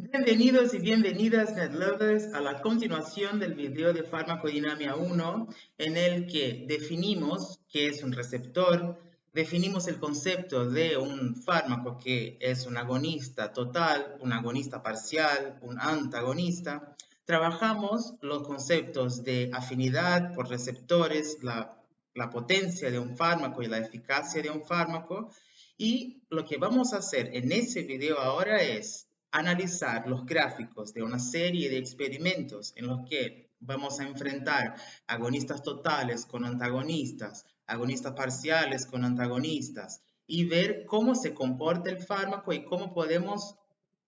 Bienvenidos y bienvenidas, NetLovers, a la continuación del video de Farmacodinamia 1, en el que definimos qué es un receptor, definimos el concepto de un fármaco que es un agonista total, un agonista parcial, un antagonista. Trabajamos los conceptos de afinidad por receptores, la potencia de un fármaco y la eficacia de un fármaco. Y lo que vamos a hacer en ese video ahora es analizar los gráficos de una serie de experimentos en los que vamos a enfrentar agonistas totales con antagonistas, agonistas parciales con antagonistas y ver cómo se comporta el fármaco y cómo podemos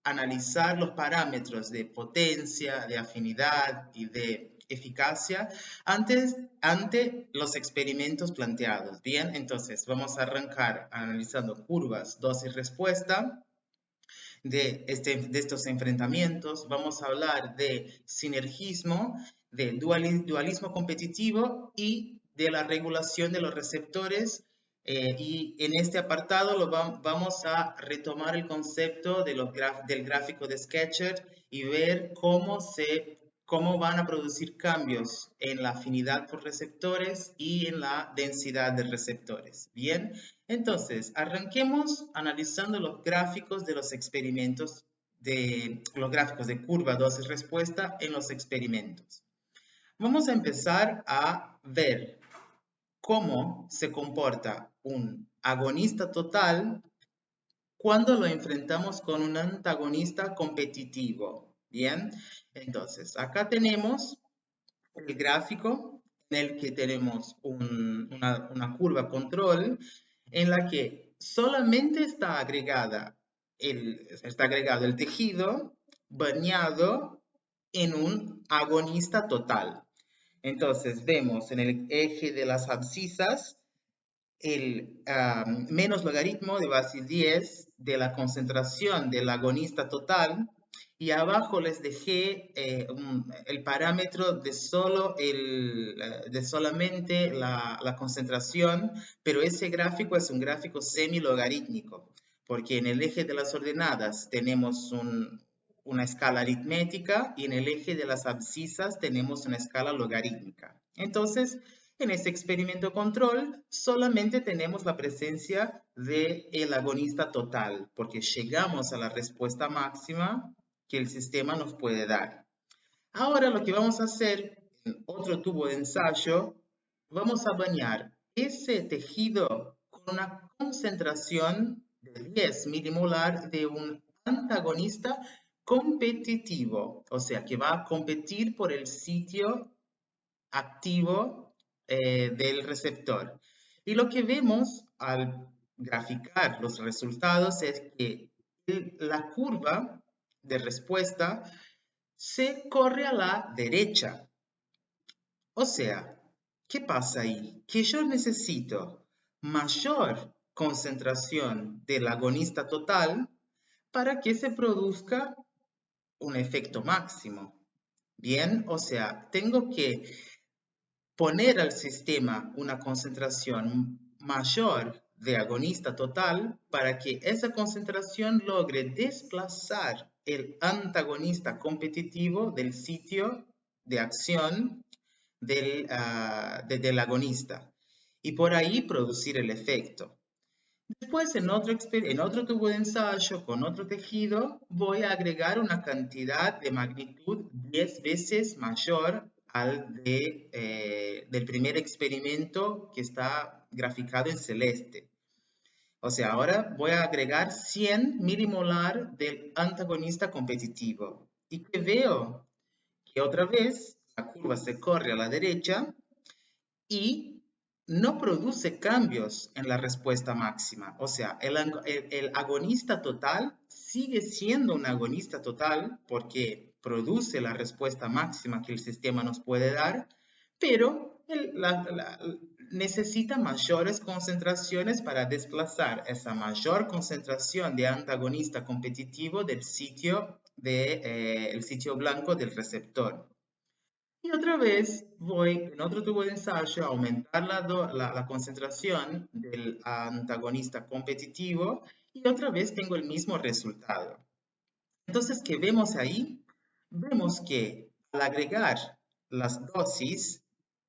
analizar los parámetros de potencia, de afinidad y de eficacia ante los experimentos planteados. Bien, entonces vamos a arrancar analizando curvas dosis-respuesta de estos enfrentamientos. Vamos a hablar de sinergismo, de dualismo competitivo y de la regulación de los receptores. Y en este apartado vamos a retomar el concepto de del gráfico de Sketcher y ver cómo van a producir cambios en la afinidad por receptores y en la densidad de receptores. Bien, entonces, arranquemos analizando los gráficos de los experimentos, de los gráficos de curva dosis-respuesta en los experimentos. Vamos a empezar a ver cómo se comporta un agonista total cuando lo enfrentamos con un antagonista competitivo. Bien, entonces acá tenemos el gráfico en el que tenemos una curva control en la que solamente está agregado el tejido bañado en un agonista total. Entonces vemos en el eje de las abscisas el menos logaritmo de base 10 de la concentración del agonista total, y abajo les dejé el parámetro de solamente la concentración, pero ese gráfico es un gráfico semi-logarítmico, porque en el eje de las ordenadas tenemos una escala aritmética y en el eje de las abscisas tenemos una escala logarítmica. Entonces, en este experimento control solamente tenemos la presencia del agonista total, porque llegamos a la respuesta máxima que el sistema nos puede dar. Ahora lo que vamos a hacer en otro tubo de ensayo, vamos a bañar ese tejido con una concentración de 10 milimolar de un antagonista competitivo, o sea, que va a competir por el sitio activo del receptor. Y lo que vemos al graficar los resultados es que la curva de respuesta se corre a la derecha. O sea, ¿qué pasa ahí? Que yo necesito mayor concentración del agonista total para que se produzca un efecto máximo. Bien, o sea, tengo que poner al sistema una concentración mayor de agonista total para que esa concentración logre desplazar el antagonista competitivo del sitio de acción del agonista y por ahí producir el efecto. Después, en otro tubo de ensayo con otro tejido, voy a agregar una cantidad de magnitud 10 veces mayor del primer experimento que está graficado en celeste. O sea, ahora voy a agregar 100 milimolar del antagonista competitivo. ¿Y qué veo? Que otra vez la curva se corre a la derecha y no produce cambios en la respuesta máxima. O sea, el agonista total sigue siendo un agonista total porque produce la respuesta máxima que el sistema nos puede dar, pero necesita mayores concentraciones para desplazar esa mayor concentración de antagonista competitivo del el sitio blanco del receptor. Y otra vez voy en otro tubo de ensayo a aumentar la concentración del antagonista competitivo y otra vez tengo el mismo resultado. Entonces, ¿qué vemos ahí? Vemos que al agregar las dosis,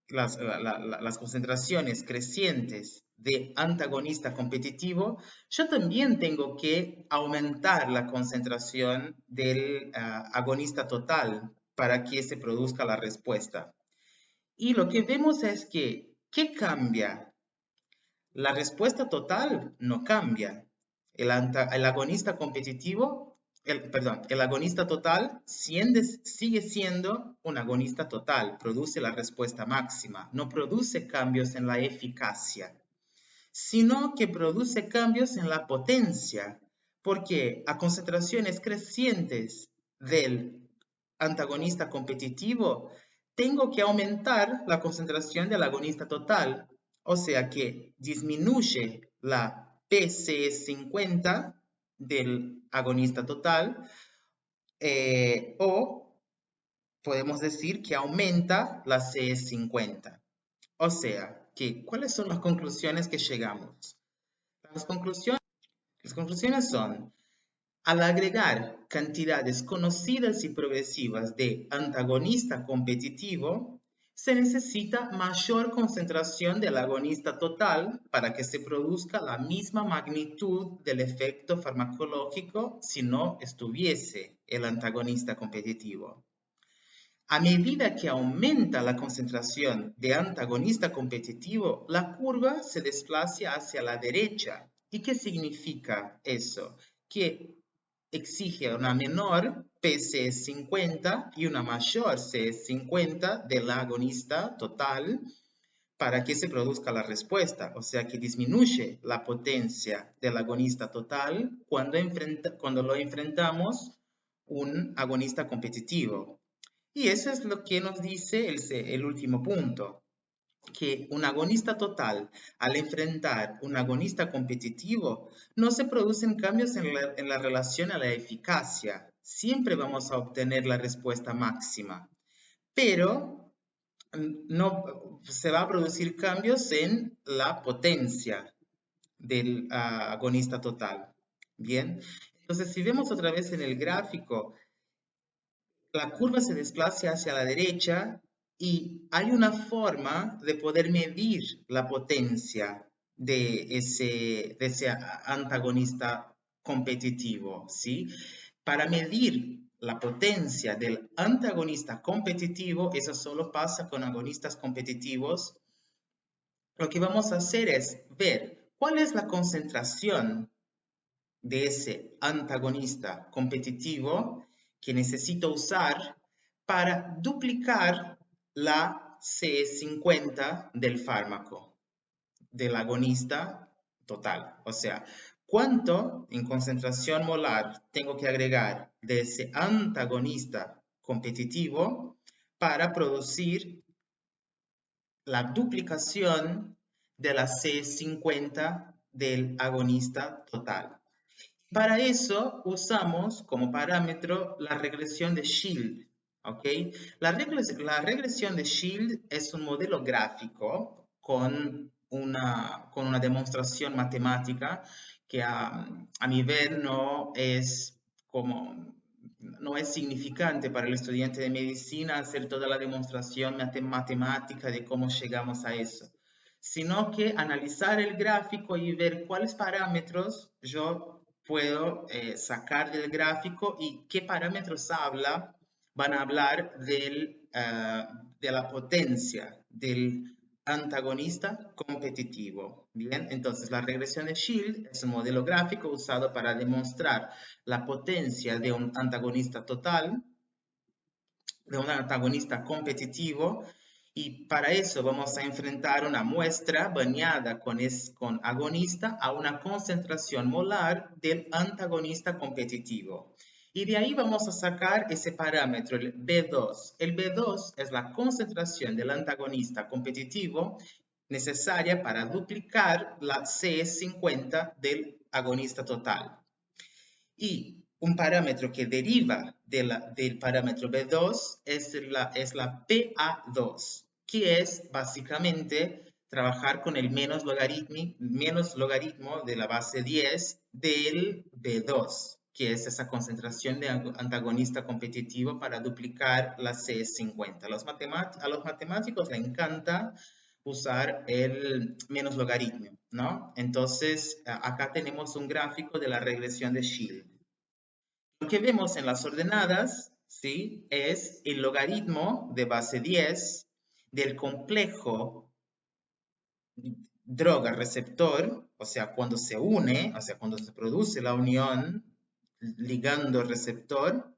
las concentraciones crecientes de antagonista competitivo, yo también tengo que aumentar la concentración del agonista total para que se produzca la respuesta. Y lo que vemos es que, ¿qué cambia? La respuesta total no cambia. El agonista competitivo, el agonista total sigue siendo un agonista total, produce la respuesta máxima, no produce cambios en la eficacia, sino que produce cambios en la potencia, porque a concentraciones crecientes del antagonista competitivo, tengo que aumentar la concentración del agonista total, o sea que disminuye la PCE50 del agonista total, o podemos decir que aumenta la CE50. O sea, que, ¿cuáles son las conclusiones que llegamos? Las conclusiones son, al agregar cantidades conocidas y progresivas de antagonista competitivo, se necesita mayor concentración del agonista total para que se produzca la misma magnitud del efecto farmacológico si no estuviese el antagonista competitivo. A medida que aumenta la concentración de antagonista competitivo, la curva se desplaza hacia la derecha. ¿Y qué significa eso? Que exige una menor PC50 y una mayor C50 del agonista total para que se produzca la respuesta. O sea que disminuye la potencia del agonista total cuando lo enfrentamos un agonista competitivo. Y eso es lo que nos dice el último punto, que un agonista total, al enfrentar un agonista competitivo, no se producen cambios en la relación a la eficacia. Siempre vamos a obtener la respuesta máxima, pero no se va a producir cambios en la potencia del agonista total. Bien, entonces si vemos otra vez en el gráfico, la curva se desplaza hacia la derecha y hay una forma de poder medir la potencia de ese antagonista competitivo, ¿sí? Para medir la potencia del antagonista competitivo, eso solo pasa con agonistas competitivos, lo que vamos a hacer es ver cuál es la concentración de ese antagonista competitivo que necesito usar para duplicar la C50 del fármaco, del agonista total. O sea, ¿cuánto en concentración molar tengo que agregar de ese antagonista competitivo para producir la duplicación de la C50 del agonista total? Para eso usamos como parámetro la regresión de Shield. ¿Ok? La regresión de Shield es un modelo gráfico con una demostración matemática que a mi ver no es significante para el estudiante de medicina hacer toda la demostración matemática de cómo llegamos a eso, sino que analizar el gráfico y ver cuáles parámetros yo puedo sacar del gráfico y qué parámetros van a hablar de la potencia del antagonista competitivo. Bien, entonces la regresión de Shield es un modelo gráfico usado para demostrar la potencia de un antagonista total, de un antagonista competitivo, y para eso vamos a enfrentar una muestra bañada con agonista a una concentración molar del antagonista competitivo. Y de ahí vamos a sacar ese parámetro, el B2. El B2 es la concentración del antagonista competitivo necesaria para duplicar la C50 del agonista total. Y un parámetro que deriva del parámetro B2 es la PA2, que es básicamente trabajar con el menos logaritmo de la base 10 del B2. que es esa concentración de antagonista competitivo para duplicar la C50. A los matemáticos les encanta usar el menos logaritmo, ¿no? Entonces, acá tenemos un gráfico de la regresión de Shield. Lo que vemos en las ordenadas, ¿sí? Es el logaritmo de base 10 del complejo droga-receptor, o sea, cuando se une, o sea, cuando se produce la unión ligando-receptor,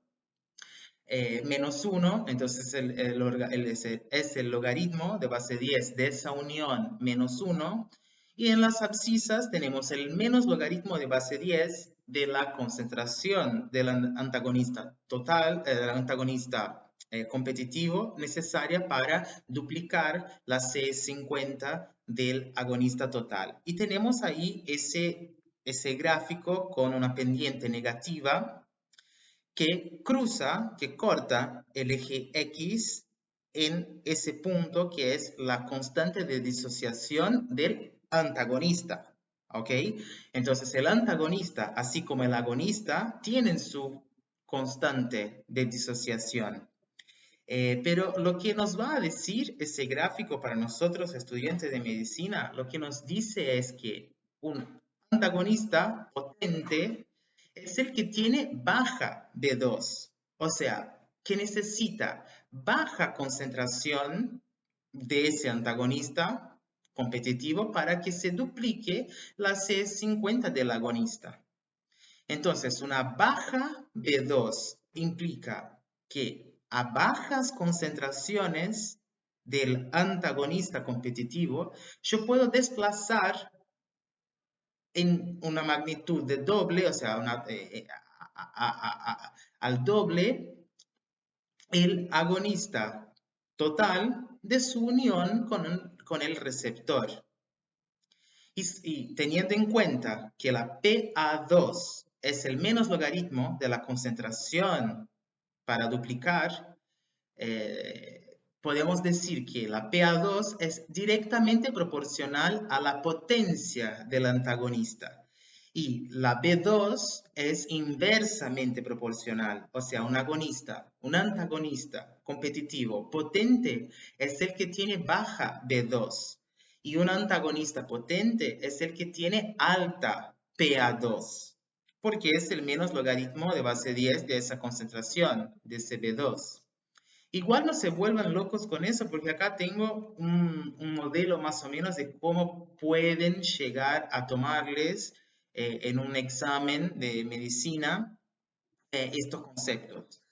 menos 1, entonces es el logaritmo de base 10 de esa unión menos 1, y en las abscisas tenemos el menos logaritmo de base 10 de la concentración del antagonista total, del antagonista competitivo necesaria para duplicar la C50 del agonista total. Y tenemos ahí ese gráfico con una pendiente negativa que corta el eje X en ese punto que es la constante de disociación del antagonista. ¿Ok? Entonces el antagonista, así como el agonista, tienen su constante de disociación. Pero lo que nos va a decir ese gráfico para nosotros, estudiantes de medicina, lo que nos dice es que un antagonista potente es el que tiene baja B2, o sea, que necesita baja concentración de ese antagonista competitivo para que se duplique la C50 del agonista. Entonces, una baja B2 implica que a bajas concentraciones del antagonista competitivo, yo puedo desplazar en una magnitud de doble, o sea, al doble, el agonista total de su unión con el receptor. Y teniendo en cuenta que la PA2 es el menos logaritmo de la concentración para duplicar, podemos decir que la PA2 es directamente proporcional a la potencia del antagonista. Y la B2 es inversamente proporcional, o sea, un antagonista competitivo potente es el que tiene baja B2 y un antagonista potente es el que tiene alta PA2, porque es el menos logaritmo de base 10 de esa concentración, de ese B2. Igual no se vuelvan locos con eso, porque acá tengo un modelo más o menos de cómo pueden llegar a tomarles en un examen de medicina estos conceptos.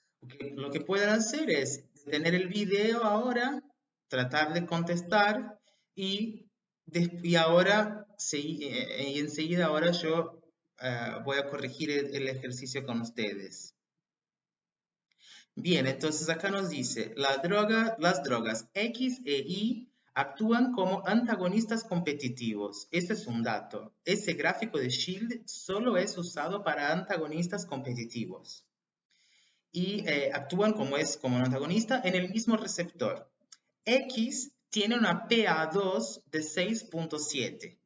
Lo que pueden hacer es tener el video ahora, tratar de contestar y ahora y enseguida ahora yo voy a corregir el ejercicio con ustedes. Bien, entonces acá nos dice, las drogas X e Y actúan como antagonistas competitivos. Este es un dato. Ese gráfico de Shield solo es usado para antagonistas competitivos. Y actúan como un antagonista en el mismo receptor. X tiene una PA2 de 6.7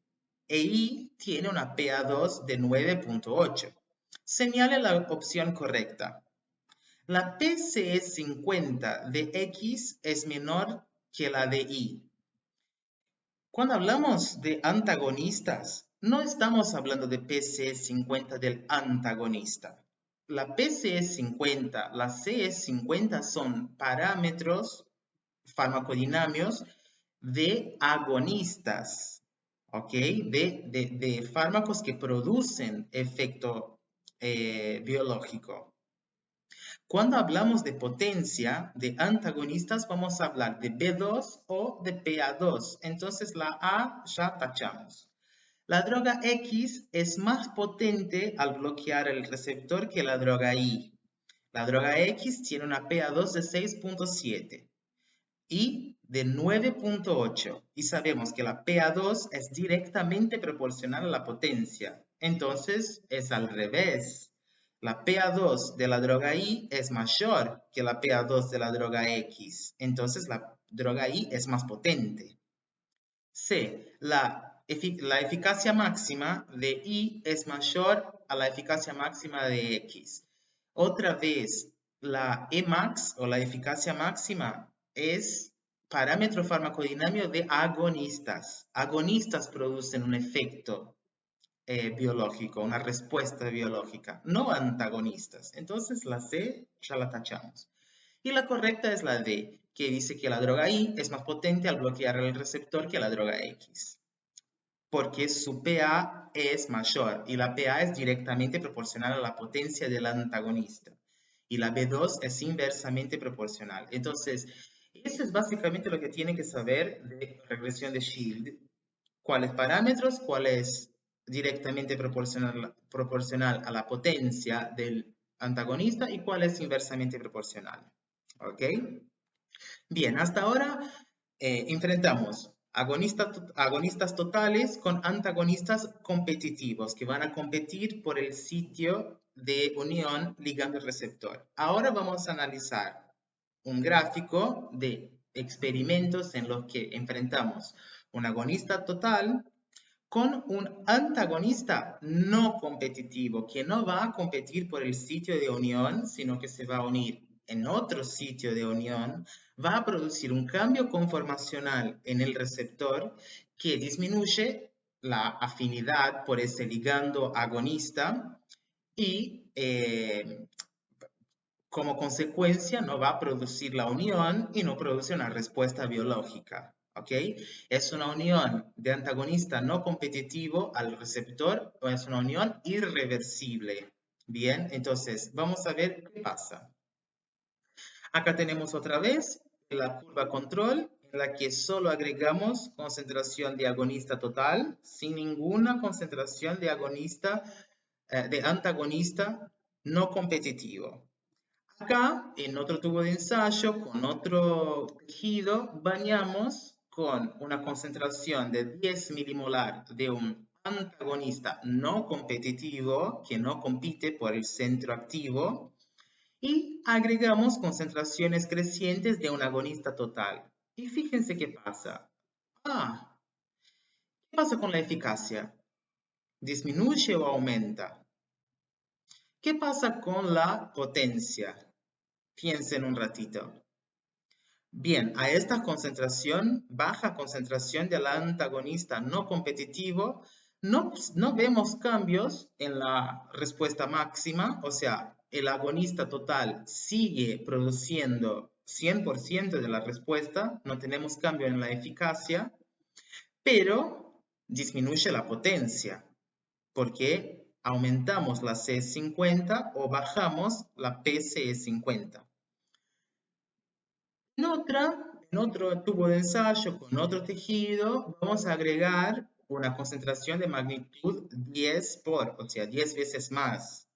e Y tiene una PA2 de 9.8. Señale la opción correcta. La PCE50 de X es menor que la de Y. Cuando hablamos de antagonistas, no estamos hablando de PCE50 del antagonista. La PCE50, la CE50 son parámetros farmacodinámicos de agonistas, ¿ok? De fármacos que producen efecto biológico. Cuando hablamos de potencia de antagonistas, vamos a hablar de B2 o de PA2. Entonces la A ya tachamos. La droga X es más potente al bloquear el receptor que la droga Y. La droga X tiene una PA2 de 6.7 y de 9.8. Y sabemos que la PA2 es directamente proporcional a la potencia. Entonces es al revés. La PA2 de la droga Y es mayor que la PA2 de la droga X. Entonces la droga Y es más potente. C. La la eficacia máxima de Y es mayor a la eficacia máxima de X. Otra vez, la Emax o la eficacia máxima es parámetro farmacodinámico de agonistas. Agonistas producen un efecto biológico, una respuesta biológica, no antagonistas. Entonces la C ya la tachamos. Y la correcta es la D, que dice que la droga I es más potente al bloquear el receptor que la droga X, porque su PA es mayor y la PA es directamente proporcional a la potencia del antagonista. Y la B2 es inversamente proporcional. Entonces, eso es básicamente lo que tienen que saber de regresión de Shield. ¿Cuáles parámetros? ¿Cuál es directamente proporcional a la potencia del antagonista? ¿Y cuál es inversamente proporcional? ¿Ok? Bien, hasta ahora enfrentamos agonistas totales con antagonistas competitivos que van a competir por el sitio de unión ligando-receptor. Ahora vamos a analizar un gráfico de experimentos en los que enfrentamos un agonista total con un antagonista no competitivo que no va a competir por el sitio de unión, sino que se va a unir en otro sitio de unión, va a producir un cambio conformacional en el receptor que disminuye la afinidad por ese ligando agonista y como consecuencia no va a producir la unión y no produce una respuesta biológica. ¿Ok? Es una unión de antagonista no competitivo al receptor o es una unión irreversible. Bien, entonces vamos a ver qué pasa. Acá tenemos otra vez la curva control en la que solo agregamos concentración de agonista total sin ninguna concentración de antagonista no competitivo. Acá, en otro tubo de ensayo, con otro tejido, bañamos con una concentración de 10 milimolar de un antagonista no competitivo, que no compite por el centro activo, y agregamos concentraciones crecientes de un agonista total. Y fíjense qué pasa. ¿Qué pasa con la eficacia? ¿Disminuye o aumenta? ¿Qué pasa con la potencia? Piensen un ratito. Bien, a esta concentración, baja concentración del antagonista no competitivo, no vemos cambios en la respuesta máxima, o sea, el agonista total sigue produciendo 100% de la respuesta, no tenemos cambio en la eficacia, pero disminuye la potencia, porque aumentamos la C50 o bajamos la PCE50. En otro tubo de ensayo con otro tejido, vamos a agregar una concentración de magnitud 10 o sea, 10 veces más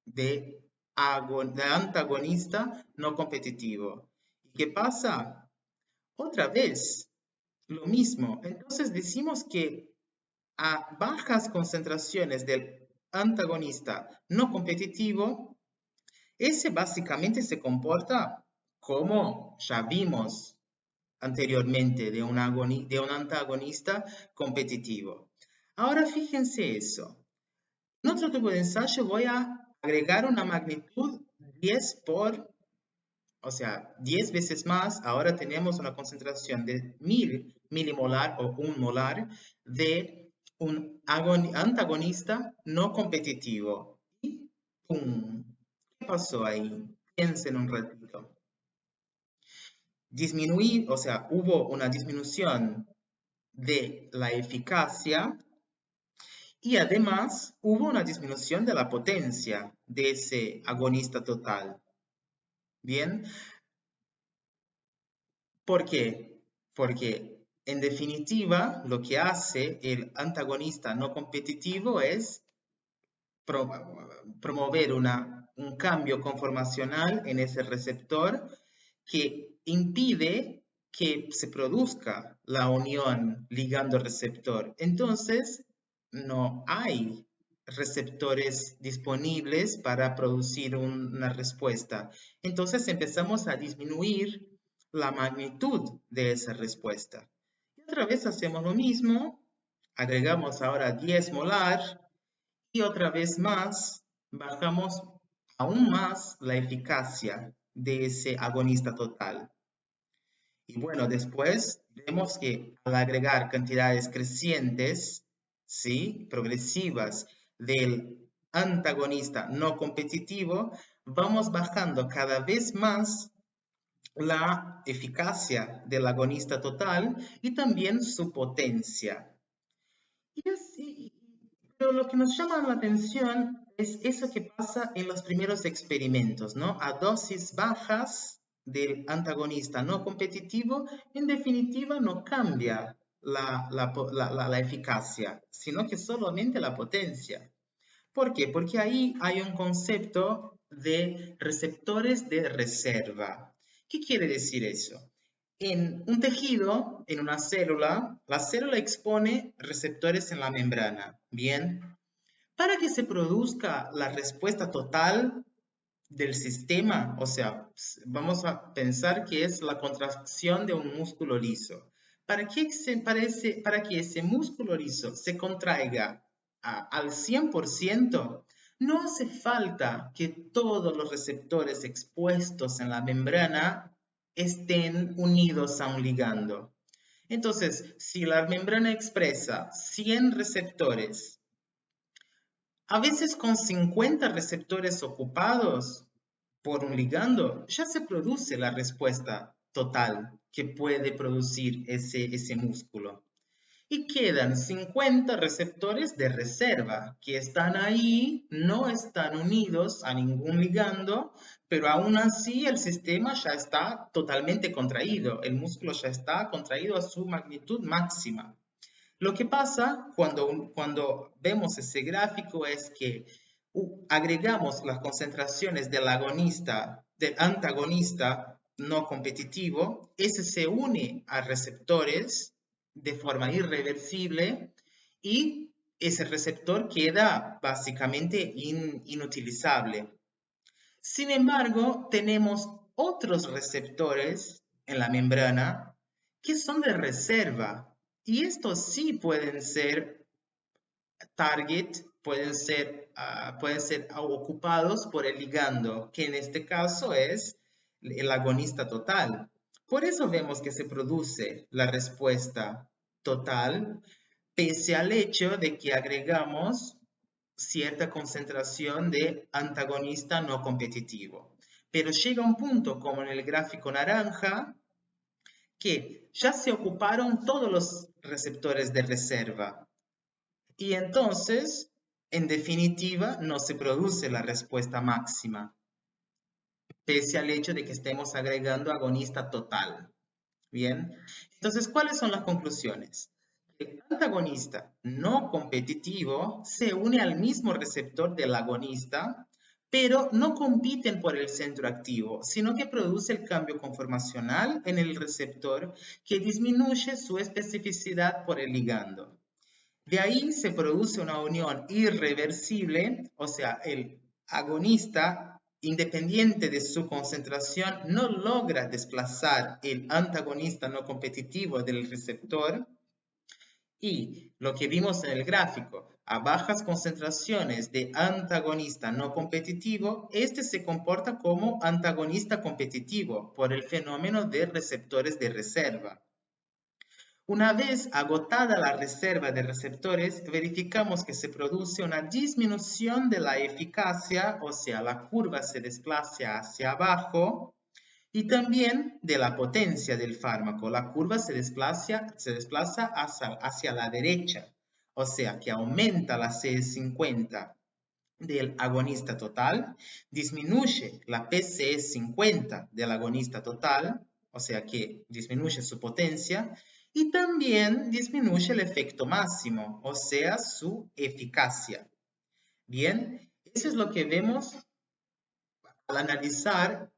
de antagonista no competitivo. ¿Y qué pasa? Otra vez, lo mismo. Entonces decimos que a bajas concentraciones del antagonista no competitivo, ese básicamente se comporta como ya vimos anteriormente de un antagonista competitivo. Ahora fíjense eso. En otro tipo de ensayo voy a agregar una magnitud 10 o sea, 10 veces más. Ahora tenemos una concentración de 1000 milimolar o 1 molar de un antagonista no competitivo. Y ¡pum! ¿Qué pasó ahí? Piensen un ratito. O sea, hubo una disminución de la eficacia y además hubo una disminución de la potencia de ese agonista total. Bien, ¿por qué? Porque en definitiva lo que hace el antagonista no competitivo es promover un cambio conformacional en ese receptor que impide que se produzca la unión ligando-receptor. Entonces, no hay receptores disponibles para producir una respuesta. Entonces empezamos a disminuir la magnitud de esa respuesta. Y otra vez hacemos lo mismo, agregamos ahora 10 molar y otra vez más bajamos aún más la eficacia de ese agonista total. Y bueno, después vemos que al agregar cantidades crecientes, ¿sí? Progresivas del antagonista no competitivo, vamos bajando cada vez más la eficacia del agonista total y también su potencia. Y así, pero lo que nos llama la atención es eso que pasa en los primeros experimentos, ¿no? A dosis bajas del antagonista no competitivo, en definitiva no cambia la eficacia, sino que solamente la potencia. ¿Por qué? Porque ahí hay un concepto de receptores de reserva. ¿Qué quiere decir eso? En un tejido, en una célula, la célula expone receptores en la membrana. Bien, para que se produzca la respuesta total del sistema, o sea, vamos a pensar que es la contracción de un músculo liso. Para que ese músculo liso se contraiga al 100%, no hace falta que todos los receptores expuestos en la membrana estén unidos a un ligando. Entonces, si la membrana expresa 100 receptores, a veces con 50 receptores ocupados por un ligando, ya se produce la respuesta total que puede producir ese músculo. Y quedan 50 receptores de reserva que están ahí, no están unidos a ningún ligando, pero aún así el sistema ya está totalmente contraído, el músculo ya está contraído a su magnitud máxima. Lo que pasa cuando vemos ese gráfico es que agregamos las concentraciones del antagonista no competitivo, ese se une a receptores de forma irreversible y ese receptor queda básicamente inutilizable. Sin embargo, tenemos otros receptores en la membrana que son de reserva y estos sí pueden ser target, pueden ser ocupados por el ligando, que en este caso es el agonista total. Por eso vemos que se produce la respuesta total, pese al hecho de que agregamos cierta concentración de antagonista no competitivo. Pero llega un punto, como en el gráfico naranja, que ya se ocuparon todos los receptores de reserva. Y entonces, en definitiva, no se produce la respuesta máxima, pese al hecho de que estemos agregando agonista total. Bien, entonces, ¿cuáles son las conclusiones? El antagonista no competitivo se une al mismo receptor del agonista, pero no compiten por el centro activo, sino que produce el cambio conformacional en el receptor que disminuye su especificidad por el ligando. De ahí se produce una unión irreversible, o sea, el agonista, independiente de su concentración, no logra desplazar el antagonista no competitivo del receptor. Y lo que vimos en el gráfico, a bajas concentraciones de antagonista no competitivo, este se comporta como antagonista competitivo por el fenómeno de receptores de reserva. Una vez agotada la reserva de receptores, verificamos que se produce una disminución de la eficacia, o sea, la curva se desplaza hacia abajo, y también de la potencia del fármaco. La curva se desplaza hacia la derecha, o sea, que aumenta la CS50 del agonista total, disminuye la PCE50 del agonista total, o sea que disminuye su potencia, y también disminuye el efecto máximo, o sea, su eficacia. Bien, eso es lo que vemos al analizar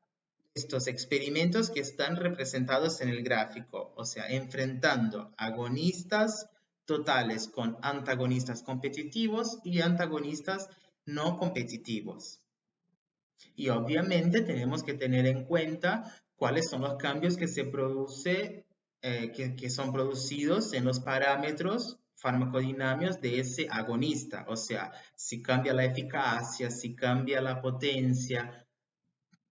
estos experimentos que están representados en el gráfico, o sea, enfrentando agonistas totales con antagonistas competitivos y antagonistas no competitivos. Y obviamente tenemos que tener en cuenta cuáles son los cambios que se produce, que son producidos en los parámetros farmacodinamios de ese agonista, o sea, si cambia la eficacia, si cambia la potencia,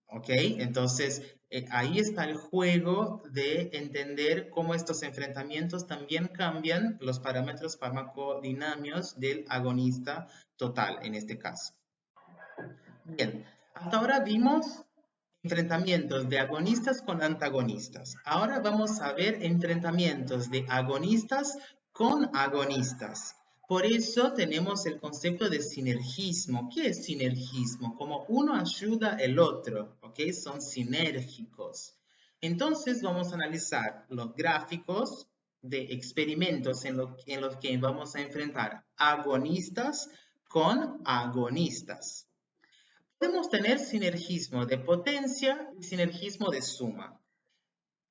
¿ok? Entonces, ahí está el juego de entender cómo estos enfrentamientos también cambian los parámetros farmacodinamios del agonista total, en este caso. Bien, hasta ahora vimos enfrentamientos de agonistas con antagonistas. Ahora vamos a ver enfrentamientos de agonistas con agonistas. Por eso tenemos el concepto de sinergismo. ¿Qué es sinergismo? Como uno ayuda al otro, ¿ok? Son sinérgicos. Entonces vamos a analizar los gráficos de experimentos en los que vamos a enfrentar agonistas con agonistas. Podemos tener sinergismo de potencia y sinergismo de suma.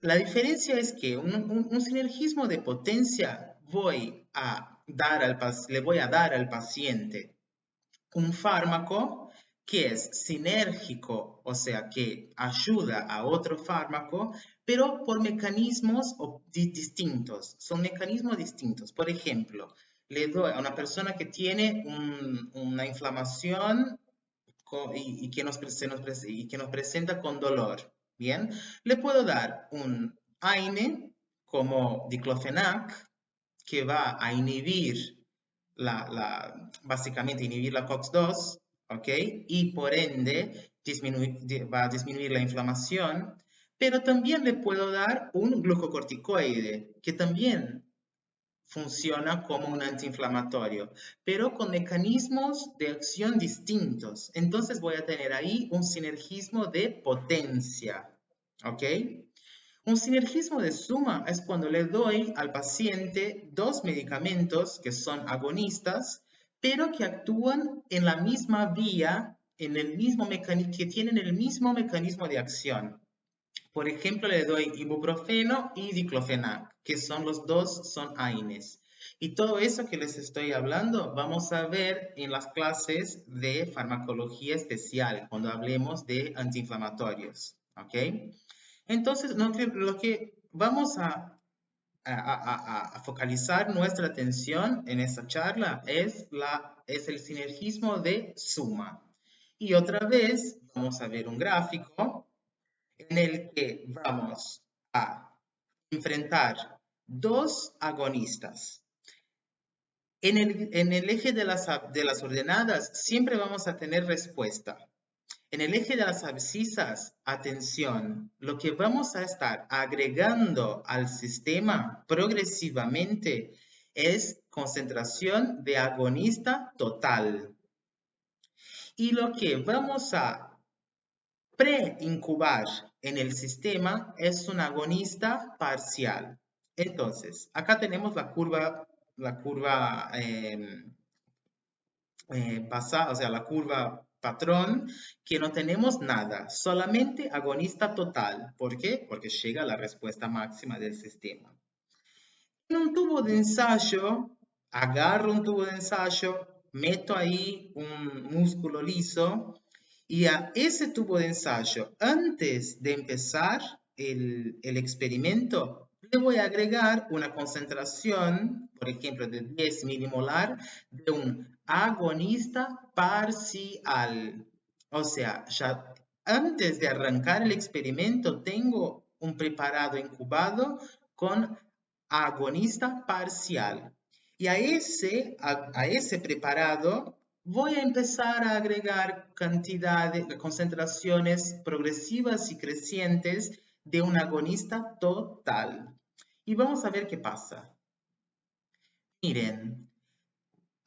La diferencia es que un sinergismo de potencia le voy a dar al paciente un fármaco que es sinérgico, o sea, que ayuda a otro fármaco, pero por mecanismos distintos. Son mecanismos distintos. Por ejemplo, le doy a una persona que tiene una inflamación y que nos presenta con dolor, ¿bien? Le puedo dar un AINE como diclofenac, que va a inhibir básicamente inhibir la COX-2, ¿ok? Y por ende va a disminuir la inflamación, pero también le puedo dar un glucocorticoide, que también funciona como un antiinflamatorio, pero con mecanismos de acción distintos. Entonces voy a tener ahí un sinergismo de potencia, ¿ok? Un sinergismo de suma es cuando le doy al paciente dos medicamentos que son agonistas, pero que actúan en la misma vía, en el mismo que tienen el mismo mecanismo de acción. Por ejemplo, le doy ibuprofeno y diclofenac, que son los dos, son AINES. Y todo eso que les estoy hablando, vamos a ver en las clases de farmacología especial, cuando hablemos de antiinflamatorios, ¿ok? Entonces, lo que vamos a focalizar nuestra atención en esta charla es el sinergismo de suma. Y otra vez vamos a ver un gráfico en el que vamos a enfrentar dos agonistas. En el eje de las ordenadas siempre vamos a tener respuesta. En el eje de las abscisas, atención, lo que vamos a estar agregando al sistema progresivamente es concentración de agonista total. Y lo que vamos a preincubar en el sistema es un agonista parcial. Entonces, acá tenemos la curva pasada, o sea, la curva patrón, que no tenemos nada, solamente agonista total. ¿Por qué? Porque llega la respuesta máxima del sistema. En un tubo de ensayo, agarro un tubo de ensayo, meto ahí un músculo liso y a ese tubo de ensayo, antes de empezar el experimento, le voy a agregar una concentración, por ejemplo, de 10 milimolar de un agonista parcial. O sea, ya antes de arrancar el experimento, tengo un preparado incubado con agonista parcial. Y a ese preparado voy a empezar a agregar cantidades, concentraciones progresivas y crecientes de un agonista total. Y vamos a ver qué pasa. Miren,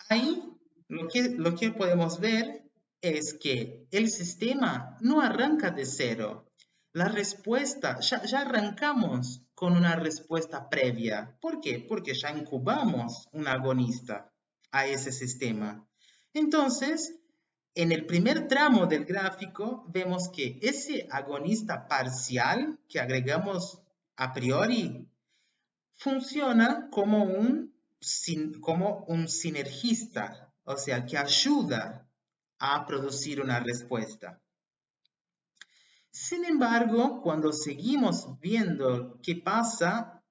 ahí lo que podemos ver es que el sistema no arranca de cero. La respuesta, ya arrancamos con una respuesta previa. ¿Por qué? Porque ya incubamos un agonista a ese sistema. Entonces, en el primer tramo del gráfico vemos que ese agonista parcial que agregamos a priori funciona como un sinergista, o sea, que ayuda a producir una respuesta. Sin embargo, cuando seguimos viendo qué pasa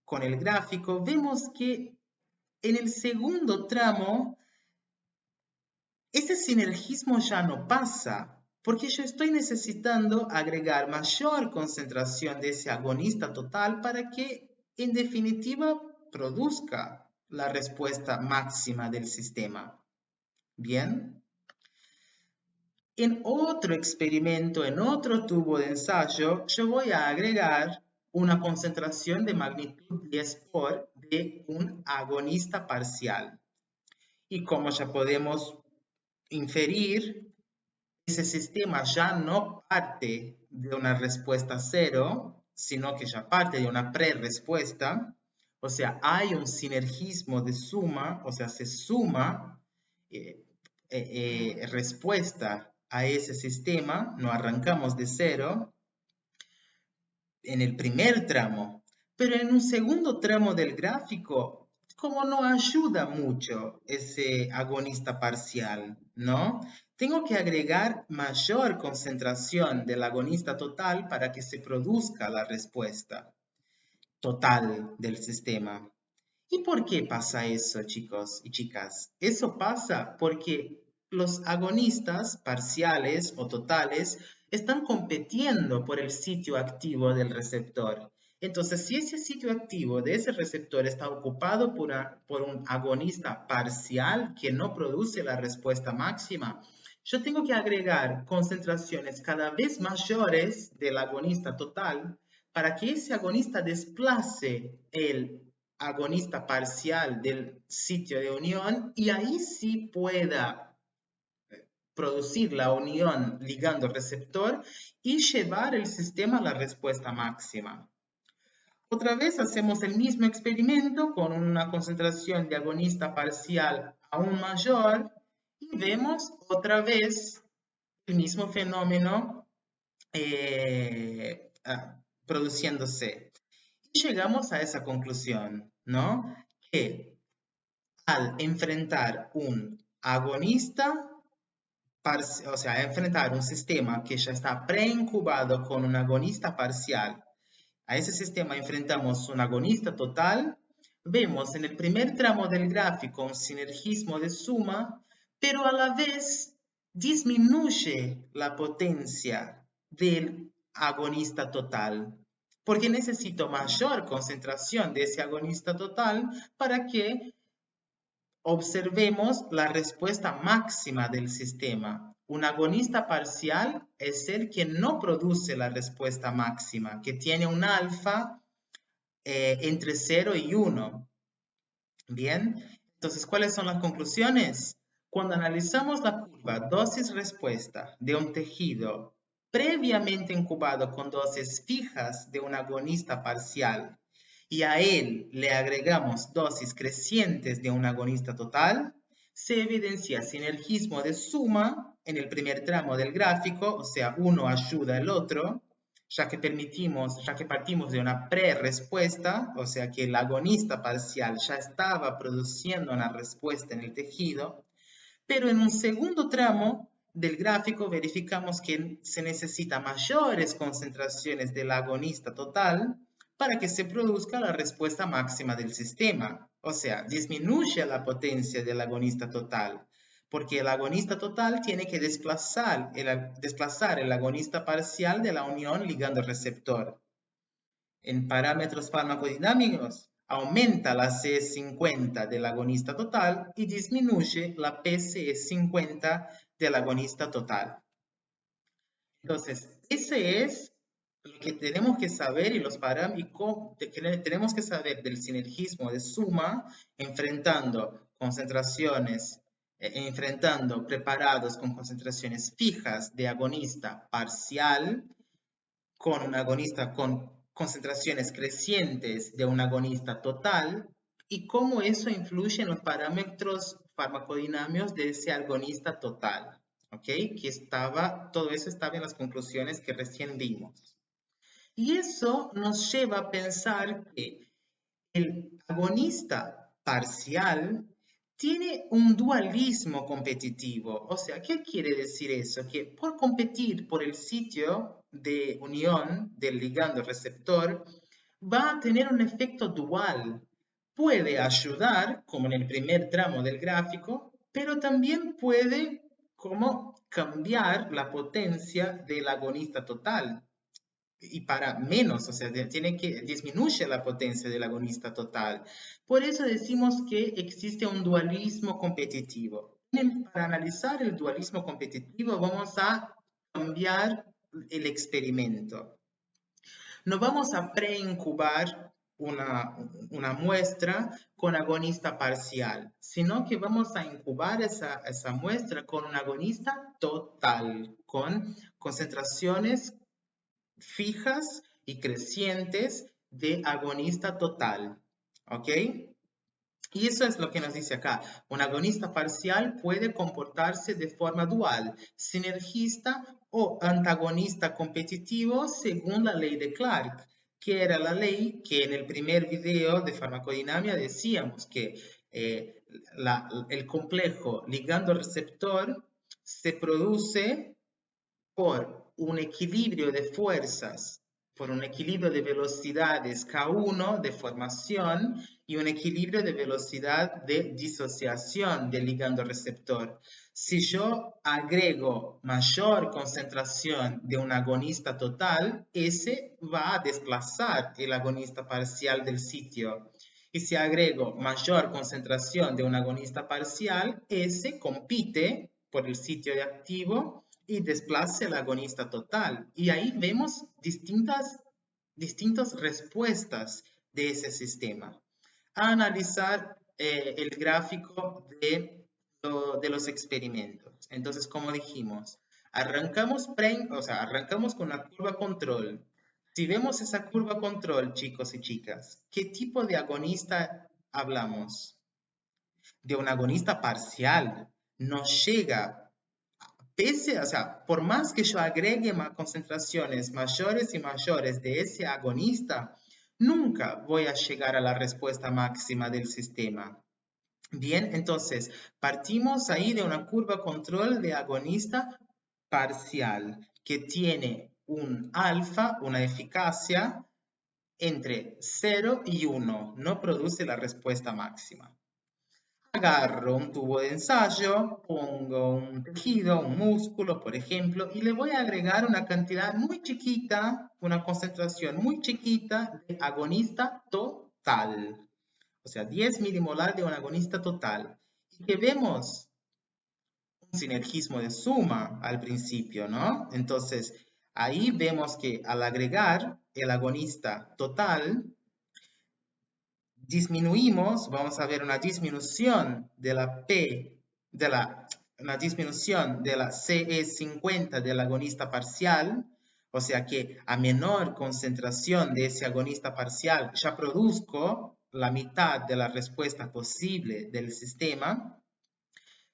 con el gráfico, vemos que en el segundo tramo, ese sinergismo ya no pasa, porque yo estoy necesitando agregar mayor concentración de ese agonista total para que, en definitiva, produzca la respuesta máxima del sistema. ¿Bien? En otro experimento, en otro tubo de ensayo, yo voy a agregar una concentración de magnitud 10 por de un agonista parcial. Y como ya podemos inferir, ese sistema ya no parte de una respuesta cero, sino que ya parte de una pre-respuesta. O sea, hay un sinergismo de suma, o sea, se suma respuesta a ese sistema, no arrancamos de cero en el primer tramo, pero en un segundo tramo del gráfico, como no ayuda mucho ese agonista parcial, ¿no? Tengo que agregar mayor concentración del agonista total para que se produzca la respuesta total del sistema. ¿Y por qué pasa eso, chicos y chicas? Eso pasa porque los agonistas parciales o totales están compitiendo por el sitio activo del receptor. Entonces, si ese sitio activo de ese receptor está ocupado por un agonista parcial que no produce la respuesta máxima, yo tengo que agregar concentraciones cada vez mayores del agonista total para que ese agonista desplace el agonista parcial del sitio de unión y ahí sí pueda producir la unión ligando receptor y llevar el sistema a la respuesta máxima. Otra vez hacemos el mismo experimento con una concentración de agonista parcial aún mayor y vemos otra vez el mismo fenómeno produciéndose. Y llegamos a esa conclusión, ¿no? Que al enfrentar un agonista, o sea, enfrentar un sistema que ya está preincubado con un agonista parcial, a ese sistema enfrentamos un agonista total, vemos en el primer tramo del gráfico un sinergismo de suma, pero a la vez disminuye la potencia del agonista total, porque necesito mayor concentración de ese agonista total para que observemos la respuesta máxima del sistema. Un agonista parcial es el que no produce la respuesta máxima, que tiene un alfa entre 0 y 1. Bien, entonces, ¿cuáles son las conclusiones? Cuando analizamos la curva dosis-respuesta de un tejido previamente incubado con dosis fijas de un agonista parcial y a él le agregamos dosis crecientes de un agonista total, se evidencia sinergismo de suma en el primer tramo del gráfico, o sea, uno ayuda al otro, ya que partimos de una pre-respuesta, o sea que el agonista parcial ya estaba produciendo una respuesta en el tejido, pero en un segundo tramo del gráfico verificamos que se necesita mayores concentraciones del agonista total para que se produzca la respuesta máxima del sistema, o sea, disminuye la potencia del agonista total, porque el agonista total tiene que desplazar el agonista parcial de la unión ligando-receptor. En parámetros farmacodinámicos, aumenta la CS50 del agonista total y disminuye la PCE50 del agonista total. Entonces, ese es lo que tenemos que saber y los parámetros que tenemos que saber del sinergismo de suma, enfrentando concentraciones, enfrentando preparados con concentraciones fijas de agonista parcial, con un agonista con concentraciones crecientes de un agonista total, y cómo eso influye en los parámetros farmacodinámicos de ese agonista total. ¿Ok? Todo eso estaba en las conclusiones que recién vimos. Y eso nos lleva a pensar que el agonista parcial tiene un dualismo competitivo. O sea, ¿qué quiere decir eso? Que por competir por el sitio de unión del ligando receptor, va a tener un efecto dual. puede ayudar, como en el primer tramo del gráfico, pero también puede como cambiar la potencia del agonista total. Y para menos, o sea, disminuye la potencia del agonista total. Por eso decimos que existe un dualismo competitivo. Para analizar el dualismo competitivo vamos a cambiar el experimento. No vamos a preincubar una muestra con agonista parcial, sino que vamos a incubar esa muestra con un agonista total, con concentraciones fijas y crecientes de agonista total. ¿Ok? Y eso es lo que nos dice acá. Un agonista parcial puede comportarse de forma dual, sinergista o antagonista competitivo según la ley de Clark, que era la ley que en el primer video de farmacodinámica decíamos que el complejo ligando-receptor se produce por un equilibrio de fuerzas, por un equilibrio de velocidades K1 de formación y un equilibrio de velocidad de disociación del ligando receptor. Si yo agrego mayor concentración de un agonista total, ese va a desplazar el agonista parcial del sitio. Y si agrego mayor concentración de un agonista parcial, ese compite por el sitio de activo y desplace el agonista total. Y ahí vemos distintas respuestas de ese sistema. A analizar el gráfico de los experimentos. Entonces, como dijimos, arrancamos con una curva control. Si vemos esa curva control, chicos y chicas, ¿qué tipo de agonista hablamos? De un agonista parcial. No llega o sea, por más que yo agregue más concentraciones mayores y mayores de ese agonista, nunca voy a llegar a la respuesta máxima del sistema. Bien, entonces, partimos ahí de una curva control de agonista parcial que tiene un alfa, una eficacia entre 0 y 1, no produce la respuesta máxima. Agarro un tubo de ensayo, pongo un tejido, un músculo, por ejemplo, y le voy a agregar una cantidad muy chiquita, una concentración muy chiquita de agonista total. O sea, 10 milimolar de un agonista total. Y que vemos un sinergismo de suma al principio, ¿no? Entonces, ahí vemos que al agregar el agonista total, disminuimos, vamos a ver una disminución de la P, una disminución de la CE50 del agonista parcial, o sea que a menor concentración de ese agonista parcial ya produzco la mitad de la respuesta posible del sistema,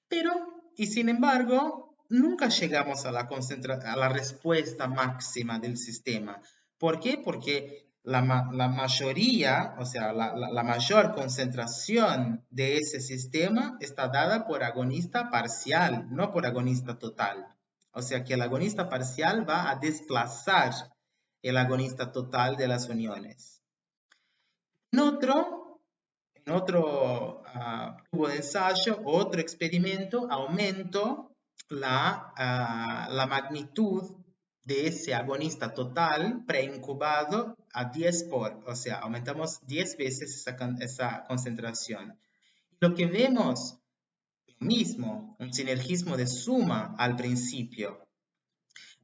pero, y sin embargo, nunca llegamos a la respuesta máxima del sistema. ¿Por qué? Porque la mayoría, o sea, la mayor concentración de ese sistema está dada por agonista parcial, no por agonista total. O sea que el agonista parcial va a desplazar el agonista total de las uniones. En otro tubo de ensayo, otro experimento, aumento la magnitud de ese agonista total preincubado a 10 por, o sea, aumentamos 10 veces esa concentración. Lo que vemos, lo mismo, un sinergismo de suma al principio.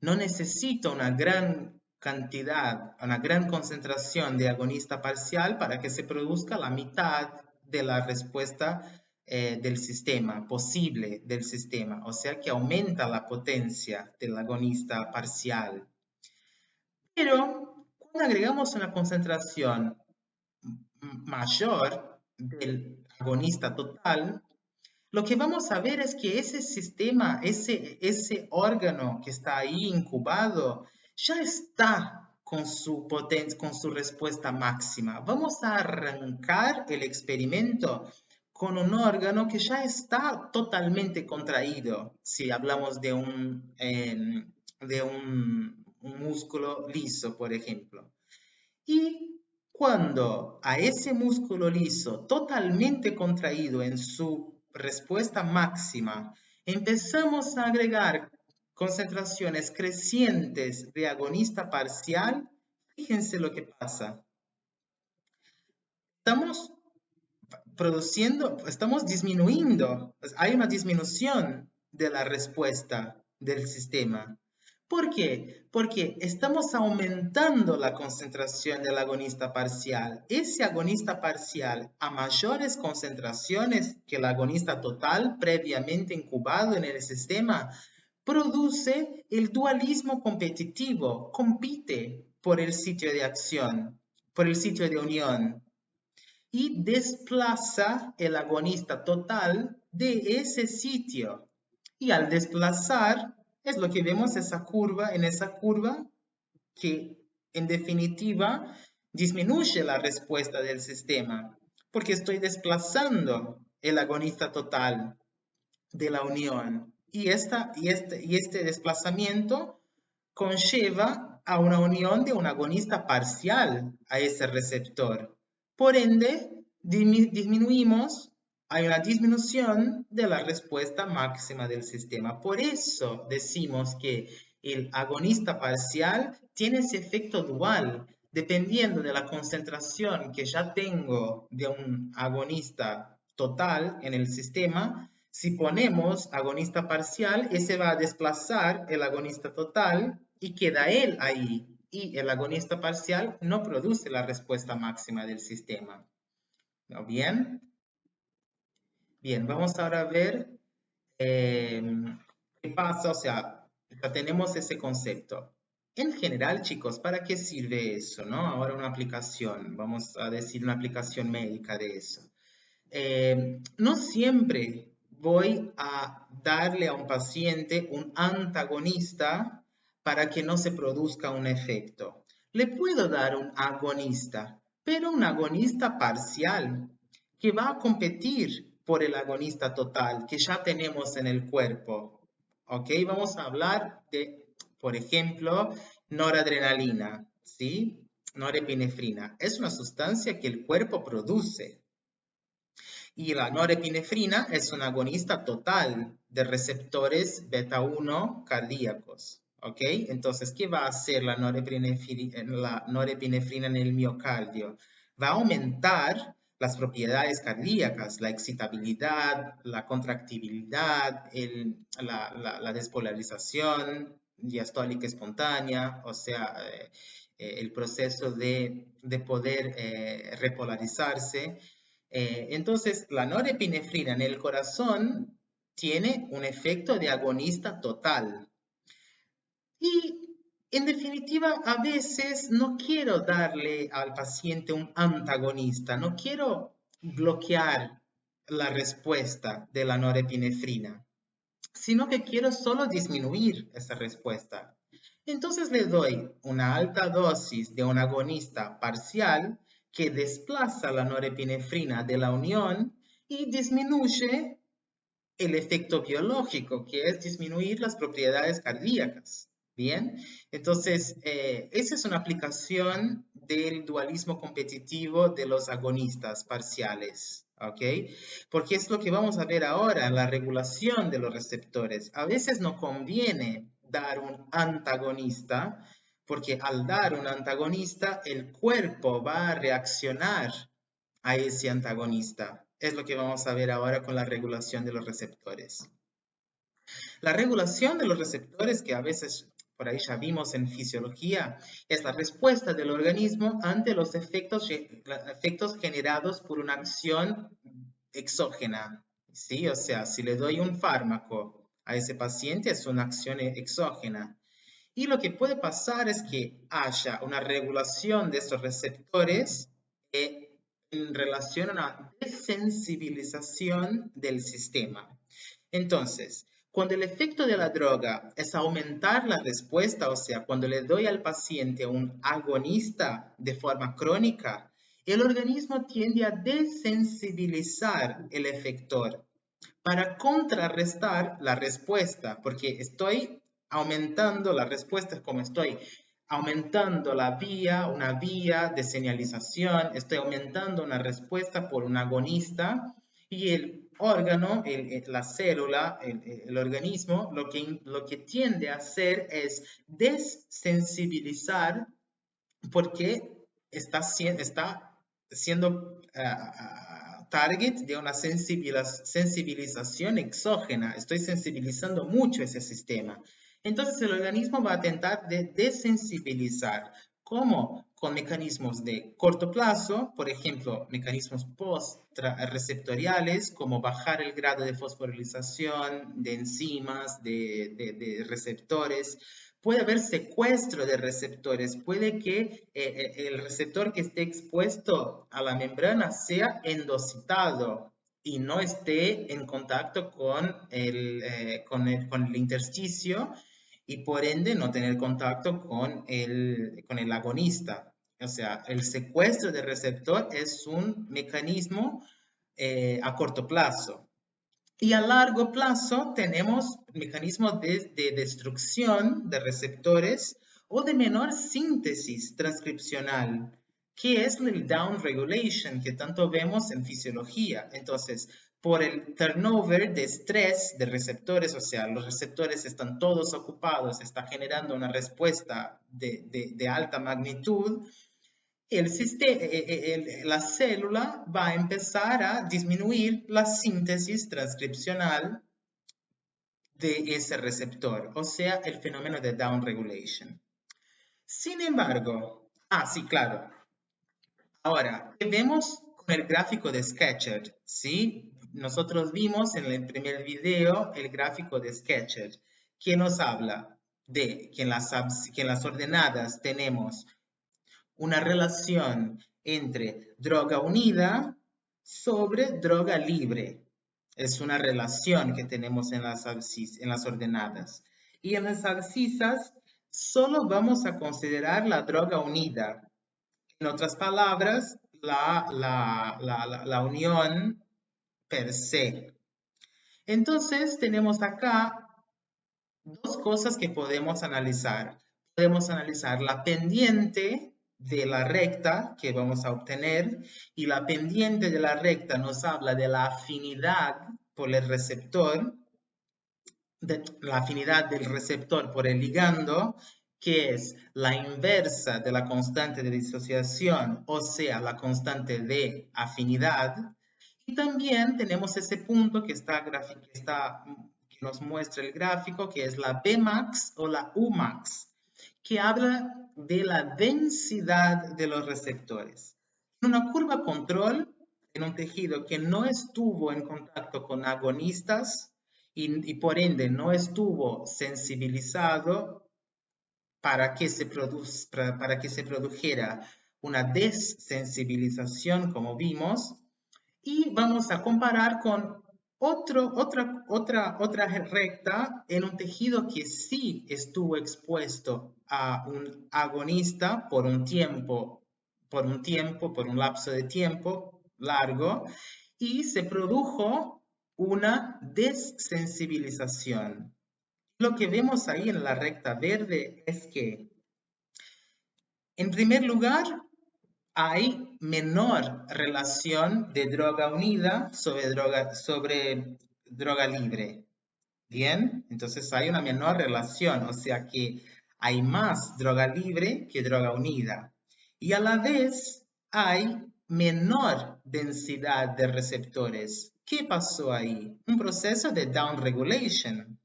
No necesito una gran cantidad, una gran concentración de agonista parcial para que se produzca la mitad de la respuesta del sistema, posible del sistema, o sea que aumenta la potencia del agonista parcial. Pero cuando agregamos una concentración mayor del agonista total, lo que vamos a ver es que ese sistema, ese órgano que está ahí incubado, ya está con su respuesta máxima. Vamos a arrancar el experimento con un órgano que ya está totalmente contraído, si hablamos de un músculo liso, por ejemplo. Y Cuando a ese músculo liso totalmente contraído en su respuesta máxima, empezamos a agregar concentraciones crecientes de agonista parcial, fíjense lo que pasa. Estamos estamos disminuyendo, hay una disminución de la respuesta del sistema. ¿Por qué? Porque estamos aumentando la concentración del agonista parcial. Ese agonista parcial, a mayores concentraciones que el agonista total previamente incubado en el sistema, produce el dualismo competitivo, compite por el sitio de acción, por el sitio de unión, y desplaza el agonista total de ese sitio. Y al desplazar, es lo que vemos en esa curva que en definitiva disminuye la respuesta del sistema, porque estoy desplazando el agonista total de la unión. Y este desplazamiento conlleva a una unión de un agonista parcial a ese receptor. Por ende, hay una disminución de la respuesta máxima del sistema. Por eso decimos que el agonista parcial tiene ese efecto dual. Dependiendo de la concentración que ya tengo de un agonista total en el sistema, si ponemos agonista parcial, ese va a desplazar el agonista total y queda él ahí. Y el agonista parcial no produce la respuesta máxima del sistema. ¿No? ¿Bien? Bien, vamos ahora a ver qué pasa. O sea, ya tenemos ese concepto. En general, chicos, ¿para qué sirve eso? ¿No? Ahora una aplicación, vamos a decir una aplicación médica de eso. No siempre voy a darle a un paciente un antagonista para que no se produzca un efecto. Le puedo dar un agonista, pero un agonista parcial que va a competir por el agonista total que ya tenemos en el cuerpo. ¿Ok? Vamos a hablar de, por ejemplo, noradrenalina, ¿sí? Norepinefrina. Es una sustancia que el cuerpo produce. Y la norepinefrina es un agonista total de receptores beta-1 cardíacos. ¿Ok? Entonces, ¿qué va a hacer la norepinefrina en el miocardio? Va a aumentar las propiedades cardíacas, la excitabilidad, la contractibilidad, la despolarización diastólica espontánea, o sea, el proceso de poder repolarizarse. Entonces, la norepinefrina en el corazón tiene un efecto de agonista total. Y en definitiva, a veces no quiero darle al paciente un antagonista, no quiero bloquear la respuesta de la norepinefrina, sino que quiero solo disminuir esa respuesta. Entonces le doy una alta dosis de un agonista parcial que desplaza la norepinefrina de la unión y disminuye el efecto biológico, que es disminuir las propiedades cardíacas. Bien, entonces esa es una aplicación del dualismo competitivo de los agonistas parciales. ¿Ok? Porque es lo que vamos a ver ahora en la regulación de los receptores. A veces no conviene dar un antagonista, porque al dar un antagonista, el cuerpo va a reaccionar a ese antagonista. Es lo que vamos a ver ahora con la regulación de los receptores. La regulación de los receptores, que a veces por ahí ya vimos en fisiología, es la respuesta del organismo ante los efectos generados por una acción exógena. ¿Sí? O sea, si le doy un fármaco a ese paciente, es una acción exógena. Y lo que puede pasar es que haya una regulación de esos receptores en relación a una desensibilización del sistema. Entonces, cuando el efecto de la droga es aumentar la respuesta, o sea, cuando le doy al paciente un agonista de forma crónica, el organismo tiende a desensibilizar el efector para contrarrestar la respuesta, porque estoy aumentando la respuesta como estoy aumentando una vía de señalización, estoy aumentando una respuesta por un agonista y el órgano, la célula, el organismo, lo que tiende a hacer es desensibilizar porque está siendo target de una sensibilización exógena. Estoy sensibilizando mucho ese sistema. Entonces el organismo va a intentar desensibilizar. ¿Cómo? Con mecanismos de corto plazo, por ejemplo, mecanismos post-receptoriales, como bajar el grado de fosforilización de enzimas, de receptores. Puede haber secuestro de receptores, puede que el receptor que esté expuesto a la membrana sea endocitado y no esté en contacto con el intersticio y por ende no tener contacto con el agonista. O sea, el secuestro de receptor es un mecanismo a corto plazo. Y a largo plazo tenemos mecanismos de destrucción de receptores o de menor síntesis transcripcional, que es el down regulation que tanto vemos en fisiología. Entonces, por el turnover de estrés de receptores, o sea, los receptores están todos ocupados, está generando una respuesta de alta magnitud, la célula va a empezar a disminuir la síntesis transcripcional de ese receptor, o sea, el fenómeno de downregulation. Sin embargo, sí, claro. Ahora, ¿qué vemos con el gráfico de Sketcher? ¿Sí? Nosotros vimos en el primer video el gráfico de Sketcher, que nos habla de que en las ordenadas tenemos una relación entre droga unida sobre droga libre. Es una relación que tenemos en las ordenadas. Y en las abscisas solo vamos a considerar la droga unida. En otras palabras, la unión per se. Entonces tenemos acá dos cosas que podemos analizar. Podemos analizar la pendiente de la recta que vamos a obtener y la pendiente de la recta nos habla de la afinidad por el receptor, la afinidad del receptor por el ligando, que es la inversa de la constante de disociación, o sea, la constante de afinidad. Y también tenemos ese punto que nos muestra el gráfico, que es la Bmax o la Umax, que habla de la densidad de los receptores. En una curva control, en un tejido que no estuvo en contacto con agonistas y por ende no estuvo sensibilizado para que se produjera una desensibilización, como vimos, y vamos a comparar con otra recta en un tejido que sí estuvo expuesto a un agonista por un lapso de tiempo largo, y se produjo una desensibilización. Lo que vemos ahí en la recta verde es que, en primer lugar, hay menor relación de droga unida sobre droga libre. Bien, entonces hay una menor relación, o sea que hay más droga libre que droga unida. Y a la vez hay menor densidad de receptores. ¿Qué pasó ahí? Un proceso de downregulation.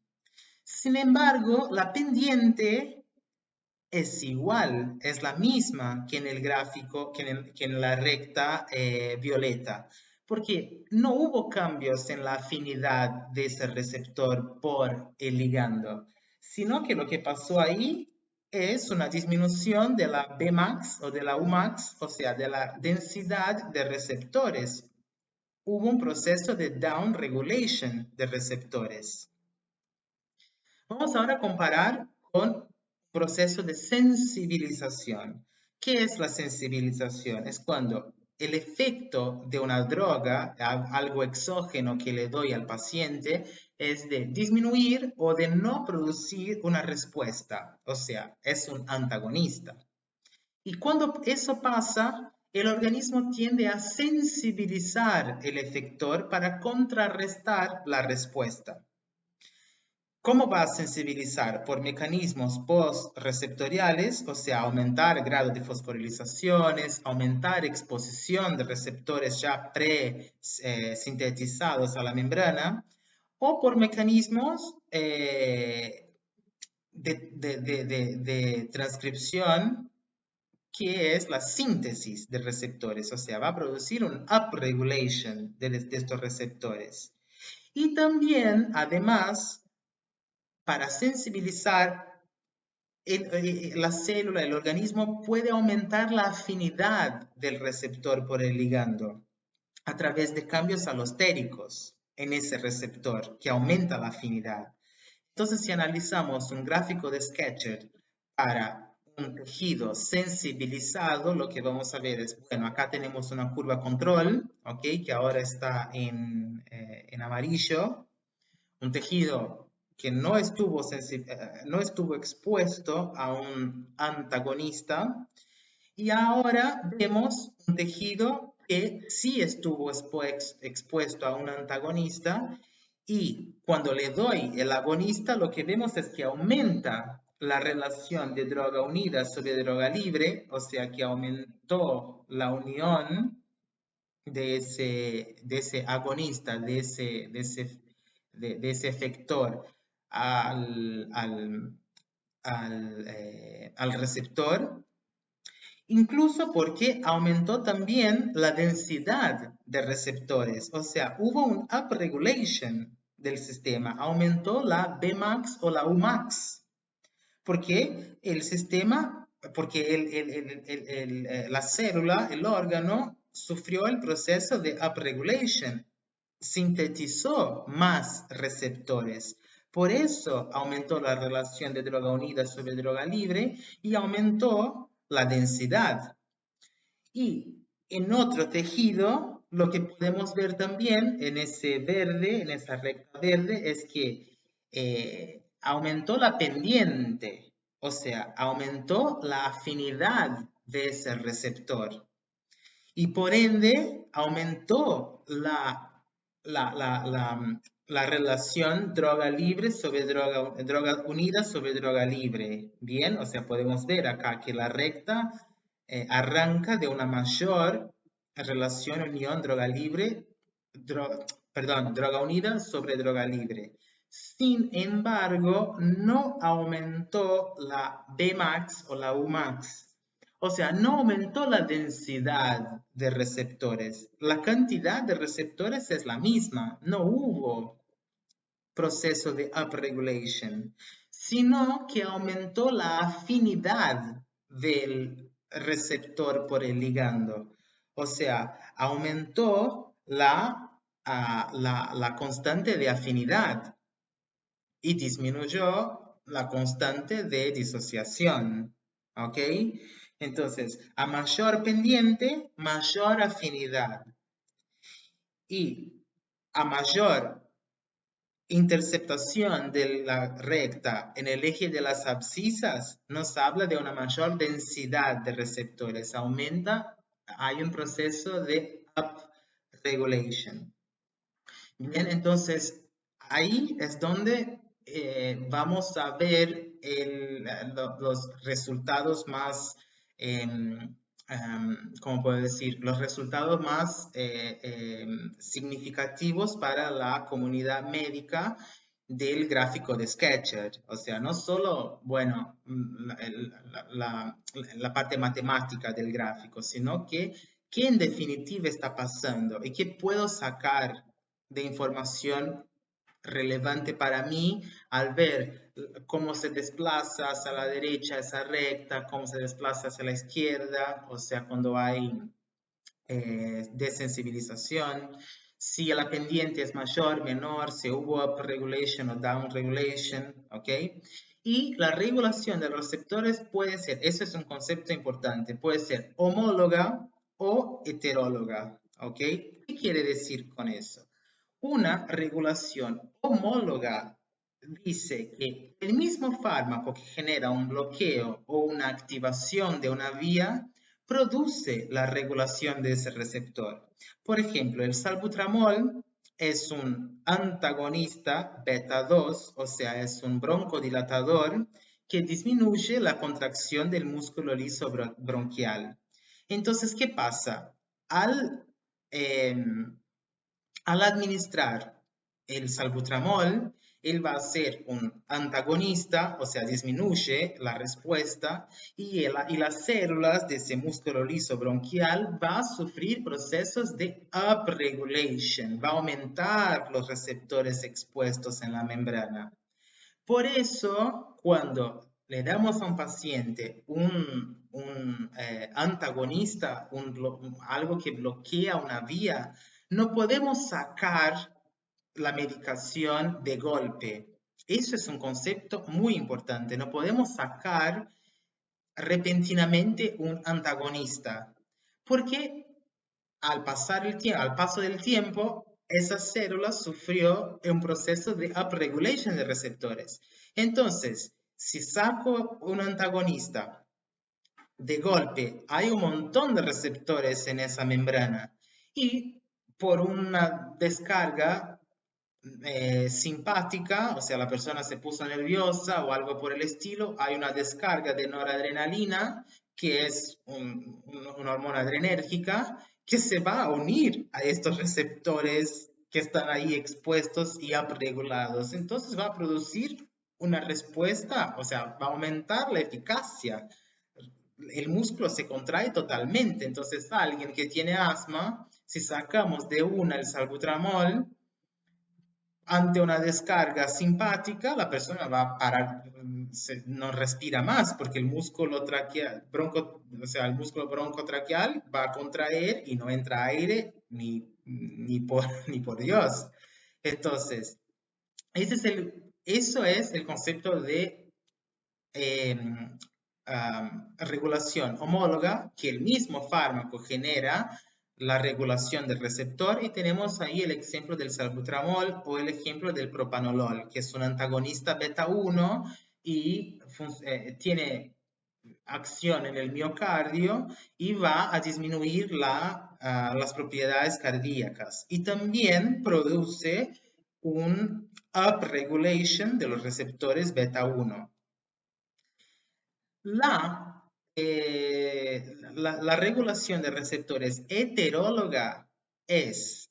Sin embargo, la pendiente es igual, es la misma que en el gráfico, que en la recta violeta, porque no hubo cambios en la afinidad de ese receptor por el ligando, sino que lo que pasó ahí es una disminución de la Bmax o de la Umax, o sea, de la densidad de receptores. Hubo un proceso de downregulation de receptores. Vamos ahora a comparar con proceso de sensibilización. ¿Qué es la sensibilización? Es cuando el efecto de una droga, algo exógeno que le doy al paciente, es de disminuir o de no producir una respuesta, o sea, es un antagonista. Y cuando eso pasa, el organismo tiende a sensibilizar el efector para contrarrestar la respuesta. ¿Cómo va a sensibilizar? Por mecanismos post-receptoriales, o sea, aumentar el grado de fosforilizaciones, aumentar exposición de receptores ya pre-sintetizados a la membrana, o por mecanismos de transcripción, que es la síntesis de receptores, o sea, va a producir un upregulation de estos receptores. Y también, además, para sensibilizar la célula, el organismo puede aumentar la afinidad del receptor por el ligando a través de cambios alostéricos en ese receptor que aumenta la afinidad. Entonces, si analizamos un gráfico de Schechter para un tejido sensibilizado, lo que vamos a ver es, bueno, acá tenemos una curva control, ¿ok? Que ahora está en amarillo, un tejido que no estuvo expuesto a un antagonista, y ahora vemos un tejido que sí estuvo expuesto a un antagonista, y cuando le doy el agonista, lo que vemos es que aumenta la relación de droga unida sobre droga libre, o sea que aumentó la unión de ese agonista, de ese efector al receptor, incluso porque aumentó también la densidad de receptores, o sea, hubo un upregulation del sistema, aumentó la Bmax o la Umax, porque el sistema, porque la célula, el órgano, sufrió el proceso de upregulation, sintetizó más receptores. Por eso aumentó la relación de droga unida sobre droga libre y aumentó la densidad. Y en otro tejido, lo que podemos ver también en ese verde, en esa recta verde, es que aumentó la pendiente, o sea, aumentó la afinidad de ese receptor. Y por ende, aumentó la relación droga libre sobre droga unida sobre droga libre. Bien, o sea, podemos ver acá que la recta arranca de una mayor relación unión droga libre, droga unida sobre droga libre. Sin embargo, no aumentó la Bmax o la Umax. O sea, no aumentó la densidad de receptores. La cantidad de receptores es la misma. No hubo proceso de upregulation, sino que aumentó la afinidad del receptor por el ligando. O sea, aumentó la constante de afinidad y disminuyó la constante de disociación. ¿Ok? Entonces, a mayor pendiente, mayor afinidad. Y a mayor interceptación de la recta en el eje de las abscisas, nos habla de una mayor densidad de receptores. Aumenta, hay un proceso de upregulation. Bien, entonces ahí es donde vamos a ver los resultados más, ¿cómo puedo decir? Los resultados más significativos para la comunidad médica del gráfico de Schechter. O sea, no solo, bueno, la parte matemática del gráfico, sino que qué en definitiva está pasando y qué puedo sacar de información relevante para mí al ver cómo se desplaza hacia la derecha esa recta, cómo se desplaza hacia la izquierda, o sea, cuando hay desensibilización, si la pendiente es mayor, menor, si hubo upregulation o downregulation, ¿ok? Y la regulación de los receptores puede ser, eso es un concepto importante, puede ser homóloga o heteróloga, ¿ok? ¿Qué quiere decir con eso? Una regulación homóloga dice que el mismo fármaco que genera un bloqueo o una activación de una vía produce la regulación de ese receptor. Por ejemplo, el salbutramol es un antagonista beta 2, o sea, es un broncodilatador que disminuye la contracción del músculo liso bronquial. Entonces, ¿qué pasa? Al, al administrar el salbutramol, él va a ser un antagonista, o sea, disminuye la respuesta y las células de ese músculo liso bronquial va a sufrir procesos de upregulation, va a aumentar los receptores expuestos en la membrana. Por eso, cuando le damos a un paciente un antagonista, algo que bloquea una vía, no podemos sacar la medicación de golpe. Eso es un concepto muy importante. No podemos sacar repentinamente un antagonista, porque al paso del tiempo, esa célula sufrió un proceso de upregulation de receptores. Entonces, si saco un antagonista, de golpe hay un montón de receptores en esa membrana y por una descarga simpática, o sea, la persona se puso nerviosa o algo por el estilo, hay una descarga de noradrenalina, que es una hormona adrenérgica, que se va a unir a estos receptores que están ahí expuestos y upregulados. Entonces va a producir una respuesta, o sea, va a aumentar la eficacia. El músculo se contrae totalmente. Entonces, alguien que tiene asma, si sacamos de una el salbutramol, ante una descarga simpática, la persona va a parar, no respira más porque el músculo traqueal, o sea, el músculo broncotraqueal va a contraer y no entra aire ni por Dios. Entonces, eso es el concepto de regulación homóloga, que el mismo fármaco genera la regulación del receptor, y tenemos ahí el ejemplo del salbutramol o el ejemplo del propanolol, que es un antagonista beta 1 y tiene acción en el miocardio y va a disminuir las propiedades cardíacas, y también produce un upregulation de los receptores beta 1. La regulación de receptores heteróloga es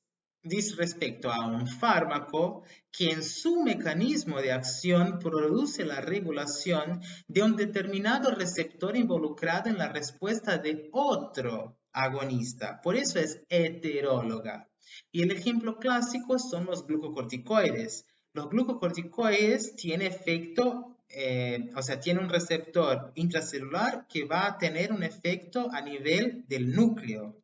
respecto a un fármaco que en su mecanismo de acción produce la regulación de un determinado receptor involucrado en la respuesta de otro agonista. Por eso es heteróloga. Y el ejemplo clásico son los glucocorticoides. Los glucocorticoides tienen efecto, o sea, tiene un receptor intracelular que va a tener un efecto a nivel del núcleo.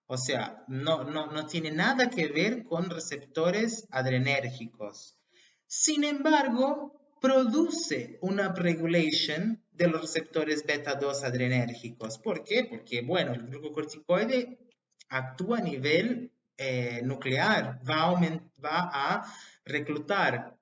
O sea, no tiene nada que ver con receptores adrenérgicos. Sin embargo, produce una upregulation de los receptores beta 2 adrenérgicos. ¿Por qué? Porque, bueno, el glucocorticoide actúa a nivel nuclear, va a reclutar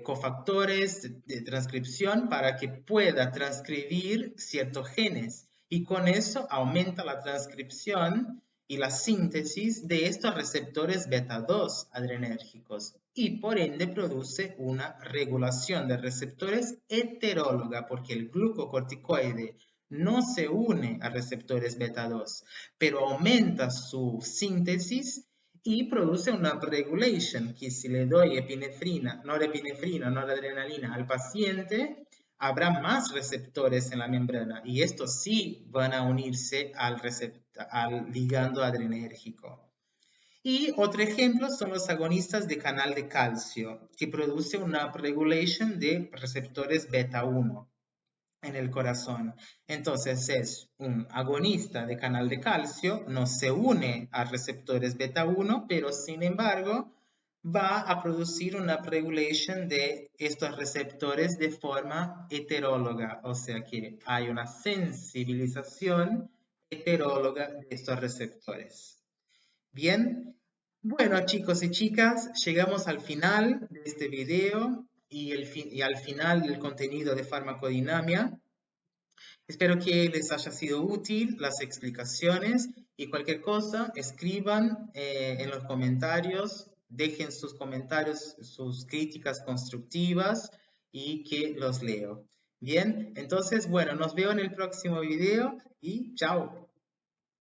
cofactores de transcripción para que pueda transcribir ciertos genes, y con eso aumenta la transcripción y la síntesis de estos receptores beta 2 adrenérgicos, y por ende produce una regulación de receptores heteróloga, porque el glucocorticoide no se une a receptores beta 2, pero aumenta su síntesis y produce una upregulation, que si le doy epinefrina, noradrenalina al paciente, habrá más receptores en la membrana y estos sí van a unirse al ligando adrenérgico. Y otro ejemplo son los agonistas de canal de calcio, que produce una upregulation de receptores beta 1 en el corazón. Entonces es un agonista de canal de calcio, no se une a receptores beta 1, pero sin embargo va a producir una upregulation de estos receptores de forma heteróloga, o sea que hay una sensibilización heteróloga de estos receptores. Bien, Bueno, chicos y chicas, llegamos al final de este video y al final del contenido de farmacodinamia. Espero que les haya sido útil las explicaciones y cualquier cosa, escriban en los comentarios, dejen sus comentarios, sus críticas constructivas y que los leo. Bien, entonces, bueno, nos veo en el próximo video y chao.